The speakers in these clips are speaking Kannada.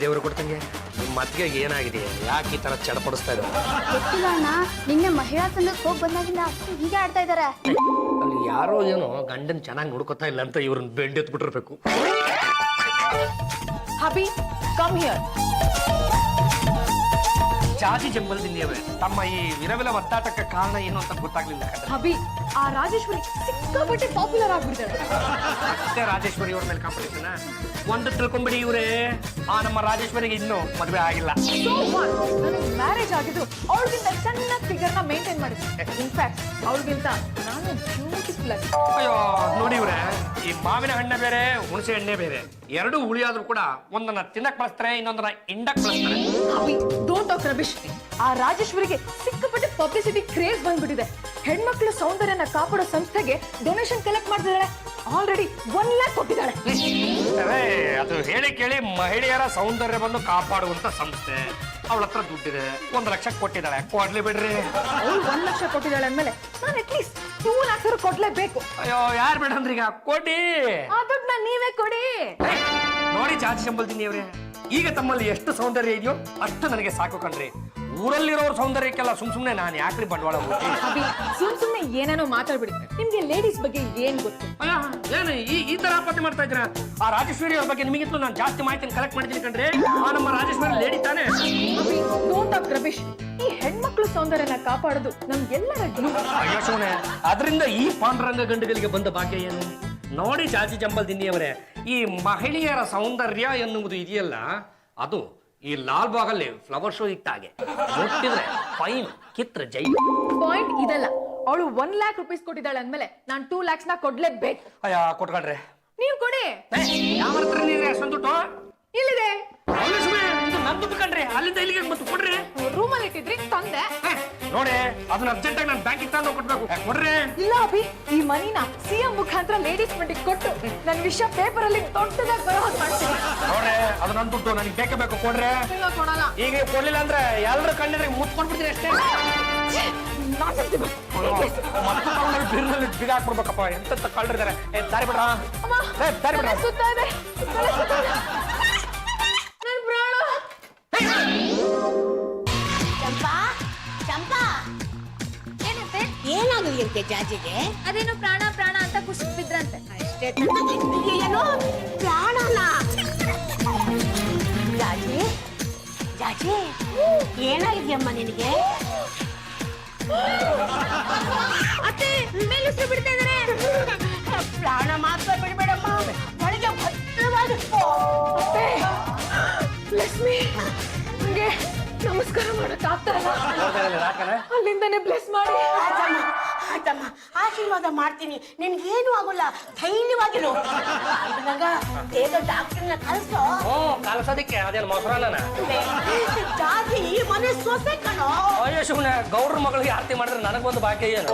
ದೇವರು ಕೊಡ್ತಂಗೆ ಮತ್ತಿಗೆ ಏನಾಗಿದೆ ಯಾಕೆ ಈ ತರ ಚಡಪಡಿಸ್ತಾ ಇದ್ದಾರೆ ಗೊತ್ತಿಲ್ಲ ಅಣ್ಣ ನಿನ್ನೆ ಮಹಿಳಾ ಸಂಘಕ್ಕೆ ಹೋಗಿ ಬಂದಾಗಿಂದ ಹೀಗೆ ಆಡ್ತಾ ಇದಾರೆ ಅಲ್ಲಿ ಯಾರೋ ಏನೋ ಗಂಡನ್ ಚೆನ್ನಾಗಿ ನೋಡ್ಕೊತಾ ಇಲ್ಲ ಅಂತ ಇವ್ರನ್ನ ಬೆಂಡ್ ಎತ್ಬಿಟ್ಟಿರ್ಬೇಕು ಹಬಿ ಕಮ್ ಹಿಯರ್ ಜಾತಿ ಜಂಬಲ್ದಿನ್ಯವೇ ತಮ್ಮ ಈ ವಿರವಿಲ ಒದ್ದಾಟಕ್ಕೆ ಕಾರಣ ಏನು ಅಂತ ಗೊತ್ತಾಗ್ಲಿಲ್ಲ ಹಬಿ ಆ ರಾಜೇಶ್ವರಿ ಸಿಕ್ಕಾಪಟ್ಟೆ ಪಾಪ್ಯುಲರ್ ಆಗ್ಬಿಟ್ಟಿದ್ದಾರೆ ಮತ್ತೆ ರಾಜೇಶ್ವರಿ ಅವ್ರ ಮೇಲೆ ಕಾಂಪಿಟೇಷನ್ ಒಂದು ತಿಳ್ಕೊಂಬಿಡಿ ಇವ್ರೆ ಆ ನಮ್ಮ ರಾಜೇಶ್ವರಿಗೆ ಇನ್ನೂ ಮದುವೆ ಆಗಿಲ್ಲ ನನಗೆ ಮ್ಯಾರೇಜ್ ಆಗಿದ್ರು ಅವಳಿಗಿಂತ ಸಣ್ಣ ಫಿಗರ್ನ ಮೇಂಟೈನ್ ಮಾಡಿದ್ದೆ ಇನ್ಫ್ಯಾಕ್ಟ್ ಅವಳಿಗಿಂತ ನಾನು ಬ್ಯೂಟಿಫುಲ್ ಆಗಿ ಅಯ್ಯೋ ನೋಡಿ ಇವ್ರೆ ಈ ಮಾವಿನ ಹಣ್ಣೆ ಬೇರೆ ಹುಣಸೆ ಹಣ್ಣೆ ಬೇರೆ ಎರಡು ಹುಳಿಯಾದ್ರೂ ಕೂಡ ಒಂದನ್ನ ತಿನ್ನಕ್ ಬಳಸ್ತಾರೆ ಇನ್ನೊಂದನ್ನ ಇಂಡಕ್ ಬಳಸ್ತಾರೆ ಹಬಿ ಡೋಂಟ್ ಟಾಕ್ ರಬಿಶ್ ಆ ರಾಜೇಶ್ವರಿಗೆ ಸಿಕ್ಕಾಪಟ್ಟೆ ಪಬ್ಲಿಸಿಟಿ ಕ್ರೇಜ್ ಬಂದ್ಬಿಟ್ಟಿದೆ ಹೆಣ್ಮಕ್ಳ ಸೌಂದರ್ಯನ ಕಾಪಾಡೋ ಸಂಸ್ಥೆಗೆ ಡೊನೇಷನ್ ಕಲೆಕ್ಟ್ ಮಾಡ್ತಿದ್ದಾಳೆ ಆಲ್ರೆಡಿ 1 lakh ಕೊಟ್ಟಿದ್ದಾಳೆ ಅದು ಹೇಳಿ ಕೇಳಿ ಮಹಿಳೆಯರ ಸೌಂದರ್ಯವನ್ನು ಕಾಪಾಡುವಂತ ಸಂಸ್ಥೆ ಅವಳ ಹತ್ರ ದುಡ್ಡಿದೆ 1 ಲಕ್ಷ ಕೊಟ್ಟಿದ್ದಾಳೆ ಕೊಡ್ಲಿ ಬಿಡ್ರಿ ಅವಳು 1 ಲಕ್ಷ ಕೊಟ್ಟಿದ್ದಾಳೆ ಅಂದ್ಮೇಲೆ ನಾನು ಅಟ್ಲೀಸ್ಟ್ 2 lakhs ಕೊಡ್ಲೇಬೇಕು ಅಯ್ಯೋ ಯಾರು ಬೇಡ ಅಂದ್ರೀಗ ಕೊಡಿ ಆ ದುಡ್ಡನ್ನ ನೀವೇ ಕೊಡಿ ನೋಡಿ ಜಾತಿ ಸಂಬಲ್ತೀನಿ ಅವ್ರೆ ಈಗ ತಮ್ಮಲ್ಲಿ ಎಷ್ಟು ಸೌಂದರ್ಯ ಇದೆಯೋ ಅಷ್ಟು ನನಗೆ ಸಾಕು ಕಣ್ರಿ ಊರಲ್ಲಿರೋರ ಸೌಂದರ್ಯಕ್ಕೆಲ್ಲ ಸುಮ್ನೆ ನಾನು ಯಾಕ್ರಿ ಬಂಡವಾಳ ಸುಮ್ನೆ ಏನೇನೋ ಮಾತಾಡ್ಬಿಡಿ ನಿಮ್ಗೆ ಲೇಡೀಸ್ ಬಗ್ಗೆ ಏನ್ ಗೊತ್ತು ಏನು ಈ ತರ ಆಪತ್ತಿ ಮಾಡ್ತಾ ಇದ್ರ ಆ ರಾಜೇಶ್ವರಿ ಅವ್ರ ಬಗ್ಗೆ ನಿಮಗಿಂತಲೂ ನಾನು ಜಾಸ್ತಿ ಮಾಹಿತಿ ಕಲೆಕ್ಟ್ ಮಾಡಿದ್ದೀನಿ ಕಣ್ರಿ ಆ ನಮ್ಮ ರಾಜೇಶ್ವರಿ ಲೇಡಿ ತಾನೆ ಡೋಂಟ್ ಟಾಕ್ ರಬಿಶ್ ಈ ಹೆಣ್ಮಕ್ಳು ಸೌಂದರ್ಯನ ಕಾಪಾಡೋದು ನಮ್ಗೆಲ್ಲರ ಅಯ್ಯೋ ಶಿವನೇ ಅದರಿಂದ ಈ ಪಾಂಡುರಂಗ ಗಂಡುಗಳಿಗೆ ಬಂದ ಭಾಗ್ಯ ಏನು ನೋಡಿ ಜಾತಿ ಜಂಬಲ್ದಿನ್ನಿಯವರೇ ಈ ಮಹಿಳೆಯರ ಸೌಂದರ್ಯ ಎನ್ನುವುದು ಇದೆಯಲ್ಲ ಅದು ಈ ಲಾಲ್ ಬಾಗಲ್ಲಿ ಫ್ಲವರ್ ಶೋ ಇಟ್ಟಾಗೆ ಮುಟ್ಟಿದ್ರೆ ಫೈನ್ ಕಿತ್ರ ಜೈ ಪಾಯಿಂಟ್ ಇದಲ್ಲ ಅವಳು 1 lakh rupees ಕೊಟ್ಟಿದ್ದಾಳೆ ಅಂದ್ಮೇಲೆ ನಾನು 2 lakhs ನ ಕೊಡ್ಲೇಬೇಕು ಅಯ್ಯ ಕೊಟ್ಕೊಂಡ್ರೆ ನೀವು ಕೊಡಿ ಯಾವ ಹತ್ರ ನೀವೇ ಸ್ವಂತ ಇಲ್ಲಿದೆ ಇದು ನನ್ ದುಡ್ಡು ಕಣ್ರಿ ಅಲ್ಲಿಂದ ಇಲ್ಲಿಗೆ ಮತ್ತೆ ಕೊಡ್ರಿ ರೂಮಲ್ಲಿ ಇಟ್ಟಿದ್ರಿ ತಂದೆ ನೋಡಿ ಅದನ್ನ ಅರ್ಜೆಂಟ್ ಆಗಿ ನಾನು ಬ್ಯಾಂಕಿಗೆ ತಂದು ಕೊಡ್ಬೇಕು ಕೊಡ್ರಿ ಇಲ್ಲ ಅಭಿ ಈ ಮನಿನ ಸಿಎಂ ಮುಖಾಂತರ ಲೇಡೀಸ್ ಫಂಡಿಗೆ ಕೊಟ್ಟು ನನ್ನ ವಿಷಯ ಪೇಪರ್ ಅಲ್ಲಿ ದೊಡ್ಡದಾಗಿ ಬರೋ ಹಾಗೆ ಮಾಡ್ತೀನಿ ನೋಡ್ರಿ ಅದು ನನ್ ದುಡ್ಡು ನನಗೆ ಬೇಕೇ ಬೇಕು ಕೊಡ್ರಿ ಇಲ್ಲ ಕೊಡಲ್ಲ ಈಗ ಕೊಡ್ಲಿಲ್ಲ ಅಂದ್ರೆ ಎಲ್ಲರೂ ಕಣ್ಣಿದ್ರೆ ಮುತ್ಕೊಂಡ್ಬಿಡ್ತೀನಿ ಅಷ್ಟೇ ಮತ್ತೆ ಬೀರ್ನಲ್ಲಿ ಬಿಗ ಹಾಕ್ಬಿಡ್ಬೇಕಪ್ಪ ಎಂತ ಕಳ್ರಿದ್ದಾರೆ ದಾರಿ ಬಿಡ್ರ ದಾರಿ ಬಿಡ್ರ ಸುತ್ತ ಇದೆ ನನ್ನ ಪ್ರಾಣ ಚಂಪಾ ಚಂಪಾ ಏನಂತೆ ಏನಾಗಲಿಂತೆ ಜಾಜಿಗೆ ಅದೇನು ಪ್ರಾಣ ಪ್ರಾಣ ಅಂತ ಖುಷಿ ಬಿದ್ರಂತೆ ಅಷ್ಟೇ ಏನೋ ಪ್ರಾಣನ ಜಾಜಿ ಜಾಜಿ ಏನಾಗಿದ್ಯಮ್ಮ ನಿನಗೆ ಅತ್ತೆ ಮೇಲುಸಿರು ಬಿಡ್ತಾ ಇದಾರೆ ಪ್ರಾಣ ಮಾತ್ರ ಬಿಡಬೇಡಮ್ಮ ಒಳಗೆ ಭದ್ರವಾಗಿ ಅತ್ತೆ ಲಕ್ಷ್ಮಿ ನಿಮಗೆ ನಮಸ್ಕಾರ ಮಾಡಕ್ ಆಗ್ತಾ ಇಲ್ಲ ಅಲ್ಲಿಂದನೇ ಬ್ಲೆಸ್ ಮಾಡಿ ಆಯ್ತಮ್ಮ ಆಶೀರ್ವಾದ ಮಾಡ್ತೀನಿ ನಿನ್ಗೇನು ಆಗೋಲ್ಲ ಧೈರ್ಯವಾಗಿರು ನಂಗ ಬೇಗ ಡಾಕ್ಟರ್ನ ಕಳ್ಸೋ ಕಳ್ಸೋದಿಕ್ಕೆ ಅದೇನು ಮೊಸರನ್ನ ಜಾತಿ ಈ ಮನೆ ಸೊಸೆ ಕಣೋ ಅಯ್ಯೋ ಸುಮ್ಮನೆ ಗೌಡ್ರ ಮಗಳಿಗೆ ಆರತಿ ಮಾಡಿದ್ರೆ ನನಗೊಂದು ಬಾಕಿ ಏನು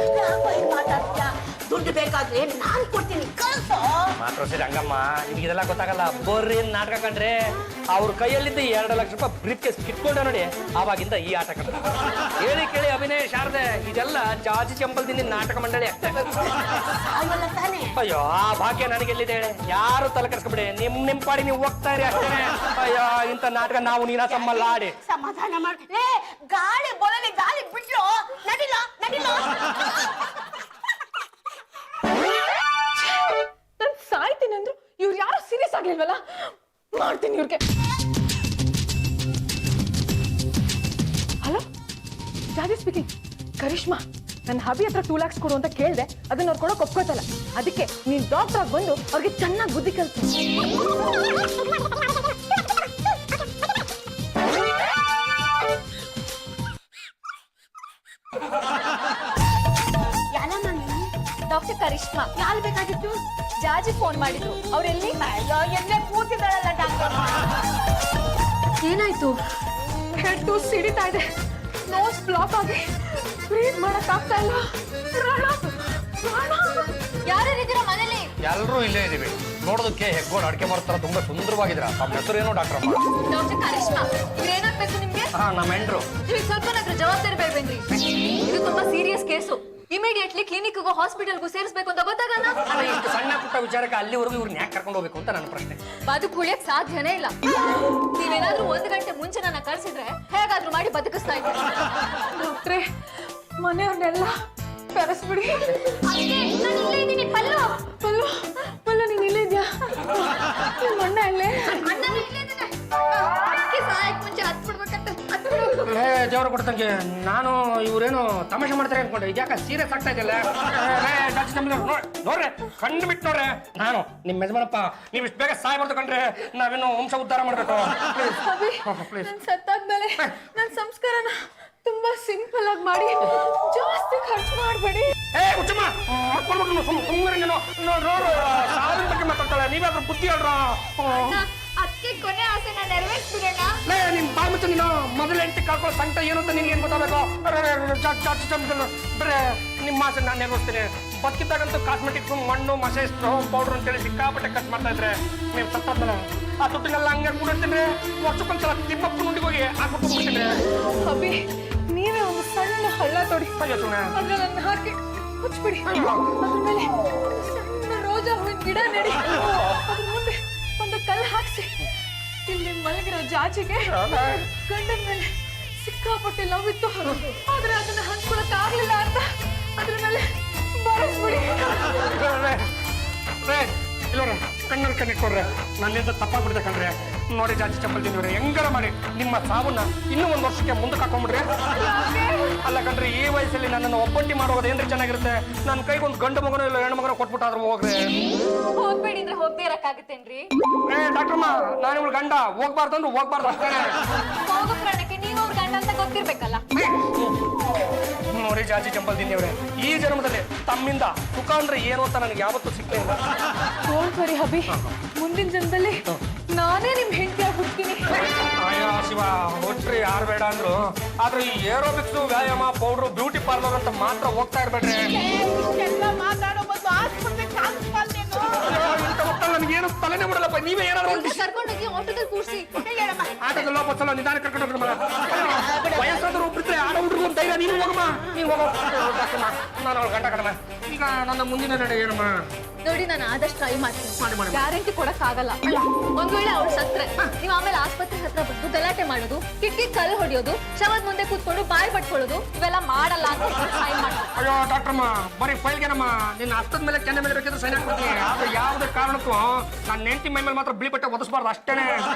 ಮಾತಾಡ್ತೀಯ ದುಡ್ಡು ಬೇಕಾದ್ರೆ ನಾನ್ ಕೊಡ್ತೀನಿ ಕಳ್ಸೋ ಮಾತ್ರ ಸರಿ ಹಂಗಮ್ಮ ನಿಮ್ಗೆ ಇದೆಲ್ಲ ಗೊತ್ತಾಗಲ್ಲ ಬರ್ರಿ ನಾಟಕ ಕಂಡ್ರೆ ಅವ್ರ ಕೈಯಲ್ಲಿದ್ದ 2 ಲಕ್ಷ ರೂಪಾಯಿ ಬ್ರೀಫ್ ಕೇಸ್ ಕಿತ್ಕೊಂಡೆ ನೋಡಿ ಆವಾಗಿಂದ ಈ ಆಟ ಕಂಡ್ರೆ ಹೇಳಿ ಕೇಳಿ ಅಭಿನಯ ಶಾರದೆ ಇದೆಲ್ಲ ಜಾತಿ ಚಂಪಲ್ದಿಂದ ನಾಟಕ ಮಂಡಳಿ ಅಯ್ಯೋ ಆ ಭಾಗ್ಯ ನನಗೆಲ್ಲಿದೆ ಯಾರು ತಲೆ ಕೆಡಿಸ್ಕೊಬಿಡಿ ನಿಮ್ ಪಾಡಿ ನೀವು ಹೋಗ್ತಾ ಇರಿ ಅಷ್ಟೇನೆ ಅಯ್ಯೋ ಇಂಥ ನಾಟಕ ನಾವು ನೀನ ತಮ್ಮಲ್ಲ ಆಡಿ ಸಮಾಧಾನ ಮಾಡಿ ಗಾಳಿ ಬೊಲಲಿ ಗಾಳಿ ಬಿಟ್ಲು ನಡಿಲ ನಡಿಲ ನಾನು ಸಾಯ್ತೀನಿ ಅಂದ್ರು ಇವ್ರು ಯಾರು ಸೀರಿಯಸ್ ಆಗ್ಲಿಲ್ವಲ್ಲ ಮಾಡ್ತೀನಿ ಇವ್ರಿಗೆ ಹಲೋ ಜಾಜಿ ಸ್ಪೀಕಿಂಗ್ ಕರಿಷ್ಮಾ ನನ್ನ ಹಬಿ ಹತ್ರ 2 lakhs ಕೊಡು ಅಂತ ಕೇಳಿದೆ ಅದನ್ನ ಅವ್ರು ಕೊಡೋಕೆ ಒಪ್ಕೋತಲ್ಲ ಅದಕ್ಕೆ ನೀನ್ ಡಾಕ್ಟರ್ ಆಗಿ ಬಂದು ಅವ್ರಿಗೆ ಚೆನ್ನಾಗಿ ಬುದ್ಧಿ ಕಲಿಸ್ತೀನಿ ಡಾಕ್ಟರ್ ಕರಿಷ್ಮಾ ಯಾರು ಬೇಕಾಗಿತ್ತು ಜಾಜಿ ಫೋನ್ ಮಾಡಿದ್ರು ಅವ್ರೆಲ್ಲಿ ಎಲ್ಲೇ ಕೂತಿದ್ದಾಳಲ್ಲ ಡಾಕ್ಟರ್ ಏನಾಯ್ತು ಹೆಡ್ ಟು ಸಿಡಿತಾ ಇದೆ ನೋಸ್ ಬ್ಲಾಕ್ ಆಗಿ ಬ್ರೀತ್ ಮಾಡಕ್ ಆಗ್ತಾ ಇಲ್ಲ ಯಾರಿದ್ದೀರಾ ಮನೇಲಿ ಎಲ್ಲರೂ ಇಲ್ಲೇ ಇದೀವಿ ನೋಡೋದಕ್ಕೆ ಹೆಗ್ಗೋಡ್ ಅಡಿಕೆ ಮಾಡ್ತಾರ ತುಂಬಾ ಸುಂದರವಾಗಿದ್ರ ತಮ್ಮ ಹೆಸರು ಏನೋ ಡಾಕ್ಟರ್ ಡಾಕ್ಟರ್ ಕರಿಷ್ಮಾ ಇವ್ರೇನಾಗ್ಬೇಕು ನಿಮ್ಗೆ ನಮ್ಮ ಹೆಂಡ್ರು ನಿಮಗೆ ಸ್ವಲ್ಪ ಜವಾಬ್ದಾರಿ ಬೇಡ್ಬೇನ್ರಿ ಇದು ತುಂಬಾ ಸೀರಿಯಸ್ ಕೇಸು ಇಮಿಡಿಯೇಟ್ಲಿ ಕ್ಲಿನಿಕ್ಗೂ ಹಾಸ್ಪಿಟಲ್ಗೂ ಸೇರಿಸ್ಬೇಕು ಅಂತ ಗೊತ್ತಾಗಲ್ಲ. ಅಲ್ಲ, ಇಷ್ಟು ಸಣ್ಣ ಪುಟ್ಟ ವಿಚಾರಕ್ಕೆ ಅಲ್ಲಿವರೆಗೂ ಇವ್ರನ್ನ ಯಾಕೆ ಕರ್ಕೊಂಡು ಹೋಗ್ಬೇಕು ಅಂತ ನನ್ನ ಪ್ರಶ್ನೆ. ಬದುಕು ಉಳಿಯಕ್ ಸಾಧ್ಯನೇ ಇಲ್ಲ. ನೀವೇನಾದ್ರೂ 1 ಗಂಟೆ ಮುಂಚೆ ನನ್ನ ಕಳ್ಸಿದ್ರೆ ಹೇಗಾದ್ರೂ ಮಾಡಿ ಬದುಕಿಸ್ತಾ ಇದ್ದೆ. ಡಾಕ್ಟ್ರೆ, ಮನೆಯವ್ರನ್ನೆಲ್ಲ ಕರೆಸ್ಬಿಡಿ. ಪಲ್ಲು ಪಲ್ಲು ಪಲ್ಲು, ನೀನ್ ಇಲ್ಲೇ ಇದ್ಯಾ? ನಿಮ್ಮ ಅಣ್ಣ ಇಲ್ಲೇ? ಮುಂಚೆ ಜವರ ಕೊಡ್ತಂಗೆ ನಾನು ಇವ್ರೇನು ತಮಾಷೆ ಮಾಡ್ತಾರೆ ಅನ್ಕೊಂಡೆ. ಇದ್ಯಾಕ ಸೀರಿಯಸ್ ಆಗ್ತಾ ಇದೆಯಲ್ಲ? ನೋಡ್ರೆ ಕಣ್ಣು ಬಿಟ್ಟು ನೋಡ್ರೆ, ನಾನು ನಿಮ್ಮ ಯಜಮಾನಪ್ಪ, ನೀವು ಇಷ್ಟು ಬೇಗ ಸಾಯ್ಬಾರ್ದು ಕಂಡ್ರೆ ನಾವೇನು ವಂಶ ಉದ್ಧಾರ ಮಾಡ್ಬೇಕು. ಪ್ಲೀಸ್ ಸತ್ತಾದ್ಮೇಲೆ ನನ್ನ ಸಂಸ್ಕಾರನ ತುಂಬಾ ಸಿಂಪಲ್ ಆಗಿ ಮಾಡಿ, ಜಾಸ್ತಿ ಖರ್ಚು ಮಾಡಬೇಡಿ. ಹುಚ್ಚಮ್ಮ, ಸುಮ್ಮನೆ ನೀನು ಸಾವಿರ ಬಗ್ಗೆ ಮಾತಾಡ್ತಾಳೆ. ನೀವಾದ್ರೂ ಬುದ್ಧಿ ಹೇಳ್ರ. ಅದಕ್ಕೆ ಕೊನೆ ಆಸೆ ನಾನು ನೆರವೇರಿಸ್ಬಿಡೋಣ. ನಿನ್ ಬಾಯ್ ಮುಚ್ಚ. ನೀನು ಮೊದಲ ಹೆಂಡತಿ ಕಳ್ಕೊಳ್ಳೋ ಸಂಕಟ ಏನು ಅಂತ ನಿನ್ಗೆ ಏನ್ ಗೊತ್ತಾಗಬೇಕು? ಬರೇ ನಿಮ್ಮ ಆಸೆ ನಾನು ನೆರವೇರಿಸ್ತೀನಿ. ಬದುಕಿದ್ದಾಗಂತೂ ಕಾಸ್ಮೆಟಿಕ್ಸ್, ಮಣ್ಣು, ಮಸೆ, ಸ್ಟವ್ ಪೌಡರ್ ಅಂತೇಳಿ ಸಿಕ್ಕಾಪಟ್ಟೆ ಖರ್ಚು ಮಾಡ್ತಾ ಇದ್ರೆ, ನೀವು ಸತ್ತಾದ್ಮೇಲೆ ಆ ದುಡ್ಡಿನೆಲ್ಲ ಹಂಗೆ ಕೂಡಿರ್ತೀನಿ. ವರ್ಷಕ್ಕೊಂದ್ಸಲ ತಿಮ್ಮಪ್ಪ ನುಂಡಿಗೆ ಹೋಗಿ ಹಾಕ್ಬಿಡ್ತೀನಿ. ಅಭಿ, ನೀವೇ ಒಂದು ಸಣ್ಣ ಹಳ್ಳ ತೊಡಿ, ಅದ್ರಲ್ಲಿ ನನ್ನ ಹಾಕಿ ಮುಚ್ಚಿಬಿಡಿ. ಅದ್ರ ಮೇಲೆ ಸಣ್ಣ ರೋಜಾ ಹೂವಿನ ಗಿಡ ನೆಡಿ, ಅದ್ರ ಮುಂದೆ ಒಂದು ಕಲ್ಲು ಹಾಕ್ಸಿ, ಇಲ್ಲಿ ಮಲಗಿರೋ ಜಾಜಿಗೆ ಗಂಡನ ಮೇಲೆ ಸಿಕ್ಕಾಪಟ್ಟೆ ಲವ್ ಇತ್ತು, ಆದ್ರೆ ಅದನ್ನ ಹಂಚ್ಕೊಳಕ್ ಆಗ್ಲಿಲ್ಲ ಅಂತ ಅದ್ರ ಮೇಲೆ ಬರೆಸ್ಬಿಡಿ. ಇಲ್ಲವ್ರೆ, ಕಣ್ಣಲ್ಲಿ ಕಣ್ಣಿಟ್ಕೊಡ್ರೆ ನನ್ನಿಂದ ತಪ್ಪಾಗ್ಬಿಡ್ದೆ ಕಣ್ರೆ. ನೋಡಿ ಜಾಸ್ತಿ ಚಪ್ಪಲ್ ತಿಂದಿವ್ರೆ, ಹೆಂಗಾರ ಮಾಡಿ ನಿಮ್ಮ ಸಾವನ್ನ ಇನ್ನೂ 1 ವರ್ಷಕ್ಕೆ ಮುಂದಕ್ಕೆ ಹಾಕೊಂಡ್ಬಿಡ್ರಿ. ಅಲ್ಲ ಕಣ್ರಿ, ಈ ವಯಸ್ಸಲ್ಲಿ ನನ್ನನ್ನು ಒಬ್ಬಂಟಿ ಮಾಡೋದು ಏನ್ರಿ ಚೆನ್ನಾಗಿರುತ್ತೆ? ನನ್ನ ಕೈಗೊಂದು ಗಂಡು ಮಗನೋ ಇಲ್ಲ ಹೆಣ್ಣು ಮಗನೋ ಕೊಟ್ಬಿಟ್ಟಾದ್ರೂ ಹೋಗ್ರಿ. ಹೋಗ್ಬೇಡಿ ಅಂದ್ರೆ ಹೋಗದೆ ಇರಕ್ಕಾಗತ್ತೇನ್ರಿ? ಡಾಕ್ಟ್ರಮ್ಮ, ನಾನು ಇವಳು ಗಂಡ, ಹೋಗ್ಬಾರ್ದು ಅಂದ್ರೆ ಹೋಗ್ಬಾರ್ದು ಅಷ್ಟೇ. ಹೋಗೋ ಪ್ರಾಣಕ್ಕೆ ನೀವು ಅವ್ರ ಗಂಡ ಅಂತ ಗೊತ್ತಿರ್ಬೇಕಲ್ಲ. ನೋಡಿ ಜಾಜಿ ಚಂಪಲ್ ತಿಂದಿವ್ರೆ, ಈ ಜನ್ಮದಲ್ಲಿ ತಮ್ಮಿಂದ ಸುಖ ಅಂದ್ರೆ ಏನು ಅಂತ ನನಗೆ ಯಾವತ್ತೂ ಸಿಕ್ಕೇ ಇಲ್ಲ. ಡೋಂಟ್ ವರಿ ಹಬಿ, ಮುಂದಿನ ಜನ್ಮದಲ್ಲಿ ನಾನೇ ನಿಮ್ ಹೆಂಡತಿಯಾಗಿ ಹುಡ್ತೀನಿ. ಅಯ್ಯೋ ಶಿವ, ಹೊಟ್ರಿ ಯಾರು ಬೇಡ ಅಂದ್ರು, ಆದ್ರೆ ಈ ಏರೋಬಿಕ್ಸ್, ವ್ಯಾಯಾಮ, ಪೌಡ್ರು, ಬ್ಯೂಟಿ ಪಾರ್ಲರ್ ಅಂತ ಮಾತ್ರ ಹೋಗ್ತಾ ಇರ್ಬೇಡ್ರಿ. ಮಾತಾಡೋ ಬದಲು ಆಸ್ಪತ್ರೆ ಇಂಥ ಮಕ್ಕಳು ನನಗೇನು ತಲೆನೇ ಬಿಡಲ್ಲಪ್ಪ. ನೀವೇ ಏನಾದ್ರು ಕರ್ಕೊಂಡೋಗಿ ಆಟೋದಲ್ಲಿ ಕೂರಿಸಿ. ಆಟೋದಲ್ಲ ಬಸ್ಸಲ್ಲ ನಿಧಾನ ಕರ್ಕೊಂಡು ಹೋಗ್ರಮ್ಮ. ವಯಸ್ಸಾದ್ರು ಒಬ್ಬಿದ್ರೆ ಆಡ ಹುಡುಗರು ಒಂದು ಧೈರ್ಯ. ನೀನು ಹೋಗಮ್ಮ, ನೀನು ಹೋಗೋ. ನಾನು ಅವಳು ಗಂಟ ಕಡಮ. ಈಗ ನನ್ನ ಮುಂದಿನ ನಡೆ ಏನಮ್ಮ? ನೋಡಿ, ನಾನು ಆದಷ್ಟು ಟ್ರೈ ಮಾಡ್ತೀನಿ. ಮಾಡಿ. ಗ್ಯಾರಂಟಿ ಕೊಡಕ್ ಆಗಲ್ಲ. ಒಂದ್ ವೇಳೆ ಅವ್ರು ಸತ್ರೆ ನೀವು ಆಮೇಲೆ ಆಸ್ಪತ್ರೆ ಹತ್ರ ಬಂದು ಗಲಾಟೆ ಮಾಡೋದು, ಕಿಟ್ಕಿ ಕಲ್ಲು ಹೊಡಿಯೋದು, ಶವದ ಮುಂದೆ ಕೂತ್ಕೊಂಡು ಬಾಯಿ ಪಟ್ಕೊಳ್ಳೋದು ಇವೆಲ್ಲ ಮಾಡಲ್ಲ ಅಂತ ಟ್ರೈ ಮಾಡ್ತೀನಿ. ಅಯ್ಯೋ ಡಾಕ್ಟ್ರಮ್ಮ, ಬರೀ ಫೈಲ್ಗೆನಮ್ಮ. ನಿನ್ನ ಹತ್ತದ ಮೇಲೆ ಕೆನ್ನೆ ಮೇಲೆ ಬೇಕಿದ್ರೆ ಸೈನ್ ಹಾಕ್ಬಿಡ್ತೀನಿ. ಆದ್ರೆ ಯಾವುದೇ ಕಾರಣಕ್ಕೂ ನನ್ನ ಹೆಂಡತಿ ಮೈ ಮೇಲೆ ಮಾತ್ರ ಬಿಳಿ ಬಟ್ಟೆ ಒದಿಸ್ಬಾರ್ದು ಅಷ್ಟೇನೆ.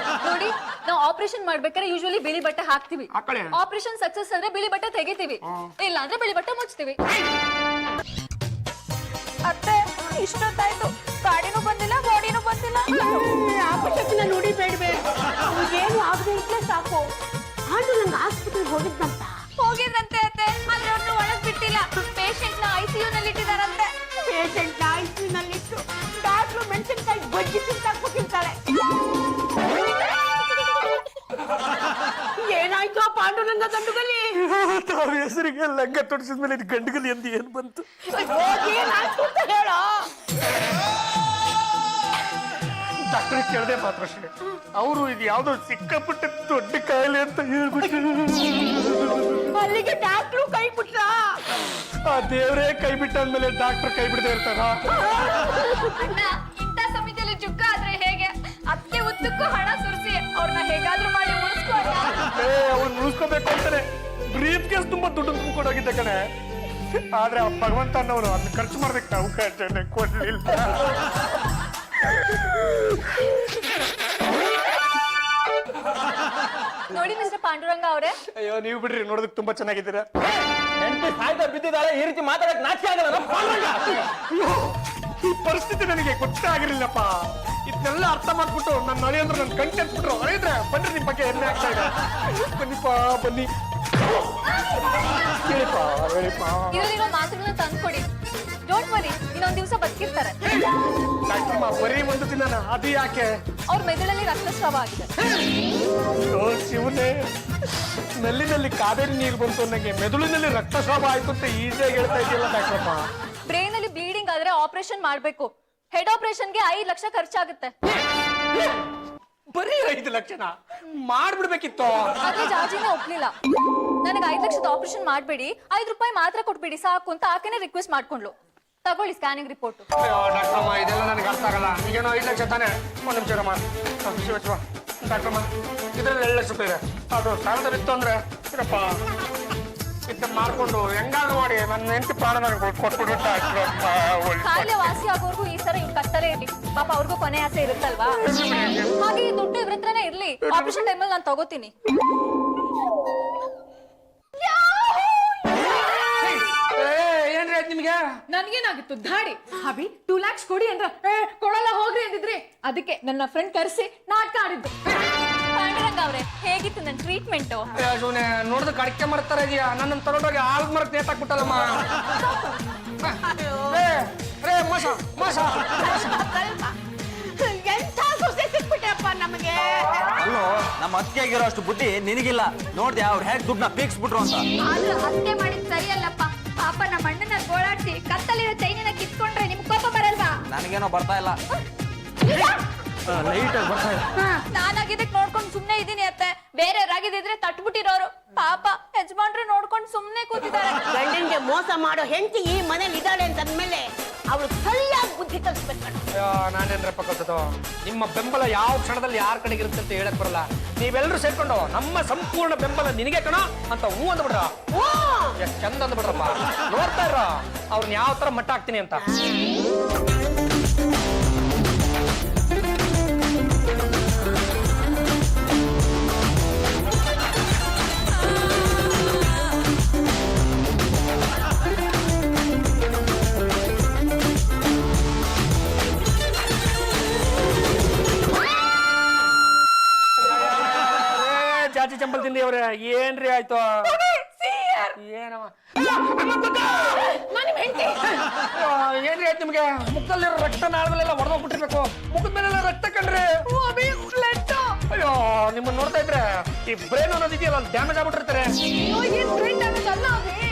ನೋಡಿ, ನಾವು ಆಪರೇಷನ್ ಮಾಡ್ಬೇಕಾದ್ರೆ ಯೂಶುವಲಿ ಬಿಳಿ ಬಟ್ಟೆ ಹಾಕ್ತಿವಿ. ಆಪರೇಷನ್ ಸಕ್ಸಸ್ ಅಂದ್ರೆ ಬಿಳಿ ಬಟ್ಟೆ ತೆಗಿತೀವಿ, ಇಲ್ಲ ಅಂದ್ರೆ ಬಿಳಿ ಬಟ್ಟೆ ಮುಚ್ತೀವಿ. ಅತ್ತೆ, ಇಷ್ಟೊತ್ತಾಯ್ತು, ಗಾಡಿನೂ ಬಂದಿಲ್ಲ, ಬಾಡಿನೂ ಬಂದಿಲ್ಲ. ಆಪರೇಷನ್ ನೋಡಿ ಬೇಡವೆ, ಏನು ಆಗದೆ ಇಟ್ಲೆ ಸಾಕು. ಹಾಡು ನಂಗೆ ಆಸ್ಪತ್ರೆಗೆ ಹೋಗಿದ್ರಂತೆ ಅತ್ತೆ, ಆದ್ರೆ ಅವ್ರನ್ನ ಒಳಗ್ ಬಿಟ್ಟಿಲ್ಲ. ಪೇಷಂಟ್ ನ ICU ನಲ್ಲಿ ಇಟ್ಟಿದಾರಂತೆ. ಪೇಷಂಟ್ ನ ICU ನಲ್ಲಿ ಇಟ್ಟು ಡಾಕ್ಟ್ರು ಮೆಣಸಿನಕಾಯಿ ಬಜ್ಜಿ ತಿಂತಾಕ್ಬಿಟ್ಟಿರ್ತಾಳೆ. ಏನಾಯ್ತು ಆ ಪಾಂಡುರಂಗ ಗಂಡುಗಲಿ? ತಾವ ಹೆಸರಿಗೆ ಲಂಗ ತೊಡಿಸಿದ ಮೇಲೆ ಇದು ಗಂಡುಗಲಿ ಎಂದು ಏನ್ ಬಂತು? ಏನಾಯ್ತು ಅಂತ ಹೇಳೋ. ಡಾಕ್ಟರ್ ಕೇಳದೆ ಮಾತ್ರ ಅಷ್ಟೇ. ಅವರು ಇದು ಯಾವ್ದೋ ಸಿಕ್ಕಾಪಟ್ಟೆ ದೊಡ್ಡ ಕಾಯಿಲೆ ಅಂತ ಹೇಳ್ಬಿಟ್ಟು ಅಲ್ಲಿಗೆ ಡಾಕ್ಟ್ರು ಕೈ ಬಿಟ್ರ. ಆ ದೇವರೇ ಕೈ ಬಿಟ್ಟಾದ್ಮೇಲೆ ಡಾಕ್ಟರ್ ಕೈ ಬಿಡದೆ ಇರ್ತಾರ? ಇಂಥ ಸಮಯದಲ್ಲಿ ಜುಗ್ಗ ಆದ್ರೆ ಹೇಗೆ? ಅದಕ್ಕೆ ಉದ್ದಕ್ಕೂ ಹಣ ಸುರಿಸಿ ಅವ್ರನ್ನ ಹೇಗಾದ್ರೂ ಮಾಡಿ ಉಳಿಸ್ಕೊಳ್ಳ. ಅವ್ನು ಉಳಿಸ್ಕೋಬೇಕು ಅಂತಾನೆ ಬ್ರೀಫ್ ಕೇಸ್ ತುಂಬಾ ದುಡ್ಡು ತುಂಬಿಕೊಂಡೋಗಿದ್ದೆ ಕಣೆ. ಆದ್ರೆ ಆ ಭಗವಂತ ಅನ್ನೋರು ಅದನ್ನ ಖರ್ಚು ಮಾಡ್ಬೇಕು ಅವಕಾಶನೇ ಕೊಡ್ಲಿಲ್ಲ. ನೋಡಿ ಮಿಸ್ಟರ್ ಪಾಂಡುರಂಗ ಅವರೇ, ಅಯ್ಯೋ ನೀವು ಬಿಡ್ರಿ, ನೋಡೋದಕ್ಕೆ ತುಂಬಾ ಚೆನ್ನಾಗಿದ್ದೀರಾ. ಹೆಂಡತಿ ಸಾಯ್ತಾ ಬಿದ್ದಿದ್ದಾಳೆ, ಈ ರೀತಿ ಮಾತಾಡಕ್ ನಾಚಿಕೆ ಆಗಲ್ಲ. ಅಯ್ಯೋ, ಈ ಪರಿಸ್ಥಿತಿ ನನಗೆ ಗೊತ್ತೇ ಆಗಿರ್ಲಿಲ್ಲಪ್ಪ. ಇದನ್ನೆಲ್ಲ ಅರ್ಥ ಮಾಡ್ಬಿಟ್ಟು ನನ್ನ ನಳಿ ಅಂದ್ರೆ ನನ್ನ ಕಣ್ ಕೆಲ್ಸ್ಬಿಟ್ರು. ಅಳಿದ್ರೆ ಬನ್ರಿ, ನಿಮ್ ಬಗ್ಗೆ ಹೆಮ್ಮೆ ಆಗ್ತಾ ಇದೆ. ಬನ್ನಿಪ್ಪ ಬನ್ನಿ, ಹೇಳಿಪ್ಪ ಹೇಳಿಪ್ಪ. ಇದರಲ್ಲಿರೋ ಮಾತುಗಳನ್ನ ತಂದ್ಕೊಡಿ. ಡೋಂಟ್ ವರಿ, ಇನ್ನೊಂದ್ ದಿವಸ ಬದುಕಿರ್ತಾರೆ. ಡಾಕ್ಟ್ರಮ್ಮ, ಬರೀ ಒಂದು ದಿನ ಅದು ಯಾಕೆ? ಅವ್ರ ಮೆದುಳಲ್ಲಿ ರಕ್ತಸ್ರಾವ ಆಗಿದೆ. ಶಿವನೇ, ನಲ್ಲಿನಲ್ಲಿ ಕಾವೇರಿ ನೀರು ಬಂತು, ನನಗೆ ಮೆದುಳಿನಲ್ಲಿ ರಕ್ತಸ್ರಾವ ಆಯ್ತು ಅಂತ ಈಸಿಯಾಗಿ ಹೇಳ್ತಾ ಇದೆಯಲ್ಲ ಡಾಕ್ಟ್ರಮ್ಮ. ಬ್ರೈನ್ ಅಲ್ಲಿ ಬ್ಲೀಡಿಂಗ್ ಆದ್ರೆ ಆಪರೇಷನ್ ಮಾಡ್ಬೇಕು. ಹೆಡ್ ಆಪರೇಷನ್ಗೆ 5 ಲಕ್ಷ ಖರ್ಚಾಗುತ್ತೆ. ಬರೀ 5 ಲಕ್ಷನ ಮಾಡ್ಬಿಡ್ಬೇಕಿತ್ತು. ಆದ್ರೆ ಜಾಜಿನೇ ಒಪ್ಲಿಲ್ಲ. ನನಗೆ 5 ಲಕ್ಷದ ಆಪರೇಷನ್ ಮಾಡಬೇಡಿ, 5 ರೂಪಾಯಿ ಮಾತ್ರ ಕೊಟ್ಬಿಡಿ ಸಾಕು ಅಂತ ಆಕೆನೇ ರಿಕ್ವೆಸ್ಟ್ ಮಾಡ್ಕೊಂಡ್ಲು. ತಗೊಳ್ಳಿ ಸ್ಕ್ಯಾನಿಂಗ್ ರಿಪೋರ್ಟ್. ಅಯ್ಯೋ ಡಾಕ್ಟ್ರಮ್ಮ, ಇದೆಲ್ಲ ನನಗೆ ಅರ್ಥ ಆಗಲ್ಲ. ಈಗೇನೋ 5 ಲಕ್ಷ ತಾನೆ. ಒಂದು ನಿಮಿಷ ರಮ್ಮ. ಡಾಕ್ಟ್ರಮ್ಮ, ಇದರಲ್ಲಿ 2 ಲಕ್ಷ ರೂಪಾಯಿ ಇದೆ. ಅದು ಸಾಲದ ಬಿತ್ತು ಅಂದ್ರೆ ಇರಪ್ಪ ಇದು ಮಾಡ್ಕೊಂಡು ಹೆಂಗಾದ್ರು ಮಾಡಿ ನನ್ನ ಹೆಂಡತಿ ಪ್ರಾಣ ನನಗೆ ಕೊಟ್ಬಿಟ್ಟು ಡಾಕ್ಟ್ರಮ್ಮ. ಕಾಯಿಲೆ ವಾಸಿ ಆಗೋರ್ಗು ಈ ಸರ ಹಿಂಗ್ ಕತ್ತಲೇ ಇರ್ಲಿ. ಪಾಪ ಅವ್ರಿಗೂ ಕೊನೆ ಆಸೆ ಇರುತ್ತಲ್ವಾ? ಹಾಗೆ ಈ ದುಡ್ಡು ಇವ್ರ ಹತ್ರನೇ ಇರ್ಲಿ. ಆಪರೇಷನ್ ಟೈಮಲ್ಲಿ ನಾನು ತಗೋತೀನಿ. ಏನ್ರಿ ಆಯ್ತು ನಿಮ್ಗೆ? ನನ್ಗೇನಾಗಿತ್ತು ಧಾಡಿ ಹಾಬಿ 2 lakhs ಕೊಡಿ ಅಂದ್ರೆ ಕೊಡಲ್ಲ ಹೋಗ್ರಿ ಅಂದಿದ್ರಿ. ಅದಕ್ಕೆ ನನ್ನ ಫ್ರೆಂಡ್ ಕರೆಸಿ ನಾಟಕ ಆಡಿದ್ದು. ಪಾಂಡುರಂಗ ಅವ್ರೆ, ಹೇಗಿತ್ತು ನನ್ನ ಟ್ರೀಟ್ಮೆಂಟ್? ನೋಡಿದ ಕಡಿಕೆ ಮಾಡ್ತಾರ ಇದೆಯಾ? ನನ್ನ ತಗೊಂಡೋಗಿ ಆಲ್ಗ್ ಮರಕ್ ನೇತಾಕ್ಬಿಟ್ಟಲ್ಲಮ್ಮ. ರೇ ಮೋಸ ಮೋಸ. ಎಂಥ ಸೊಸೆ ಸಿಕ್ಬಿಟ್ಟೆಪ್ಪ ನಮಗೆ. ಅಲ್ಲೋ, ನಮ್ಮ ಅತ್ತಿಗೆಗಿರೋ ಅಷ್ಟು ಬುದ್ಧಿ ನಿನಗಿಲ್ಲ. ನೋಡ್ದೆ ಅವ್ರು ಹೇಗೆ ದುಡ್ಡನ್ನ ಪೀಕ್ಸ್ಬಿಟ್ರು ಅಂತ. ಆದ್ರೂ ಅತ್ತೆ ಮಾಡಿದ್ ಸರಿಯಲ್ಲಪ್ಪ. ಪಾಪ ನಮ್ಮ ಅಣ್ಣನ ಗೋಳಾಡ್ಸಿ ಕತ್ತಲಿರೋ ಚೈನಿನ ಕಿತ್ಕೊಂಡ್ರೆ ನಿಮ್ ಕೋಪ ಬರಲ್ವಾ? ನನಗೇನೋ ಬರ್ತಾ ಇಲ್ಲ. ಲೈಟ್ ಆಗಿ ಬರ್ತಾ ಇದೆ. ನಾನಾಗಿದ್ದಕ್ ನೋಡ್ಕೊಂಡು ಸುಮ್ನೆ ಇದೀನಿ ಅತ್ತೆ. ಬೇರೆಯವ್ರಾಗಿದ್ರೆ ತಟ್ಬಿಟ್ಟಿರೋರು. ಪಾಪ ಯಜಮಾನ್ರು ನೋಡ್ಕೊಂಡು ಸುಮ್ನೆ ಕೂತಿದ್ದಾರೆ. ಗಂಡನ್ಗೆ ಮೋಸ ಮಾಡೋ ಹೆಂಡತಿ ಈ ಮನೇಲಿ ಇದ್ದಾಳೆ ಅಂತಂದ್ಮೇಲೆ ಅವಳು ಸರಿಯಾಗಿ ಬುದ್ಧಿ ಕಲಿಸ್ಬೇಕು. ನಾನೇನ್ರಪ್ಪ ಕಲ್ಸೋದು? ನಿಮ್ಮ ಬೆಂಬಲ ಯಾವ ಕ್ಷಣದಲ್ಲಿ ಯಾರ ಕಡೆಗೆ ಇರುತ್ತೆ ಅಂತ ಹೇಳಕ್ ಬರಲ್ಲ. ನೀವೆಲ್ಲರೂ ಸೇರ್ಕೊಂಡು ನಮ್ಮ ಸಂಪೂರ್ಣ ಬೆಂಬಲ ನಿನಗೆ ಕಣ ಅಂತ ಹೂ ಅಂದ್ಬಿಡ್ರ. ಎಷ್ಟು ಚಂದ ಅಂದ್ಬಿಡ್ರಪ್ಪ. ನೋಡ್ತಾ ಇರ ಅವ್ರನ್ನ ಯಾವ ತರ ಮಟ್ಟ ಹಾಕ್ತೀನಿ ಅಂತ. ಜಾಜಿ ಚಂಬಲ್ ತಿಂದಿ ಅವ್ರೆ, ಏನ್ರಿ ಆಯ್ತು? ಏನವ ಏನ್ರಿ ಆಯ್ತು ನಿಮ್ಗೆ? ಮುಖದಲ್ಲಿರೋ ರಕ್ತ ನಾಳದಲ್ಲೆಲ್ಲ ಹೊಡೆದೋಗ್ಬಿಟ್ಟಿರ್ಬೇಕು. ಮುಖದ ಮೇಲೆಲ್ಲ ರಕ್ತ ಕಂಡ್ರೆ ಅಯ್ಯೋ, ನಿಮ್ಮನ್ನ ನೋಡ್ತಾ ಇದ್ರೆ ಈ ಬ್ರೈನ್ ಅನ್ನೋದು ಇದೆಯಲ್ಲ ಡ್ಯಾಮೇಜ್ ಆಗ್ಬಿಟ್ಟಿರ್ತಾರೆ.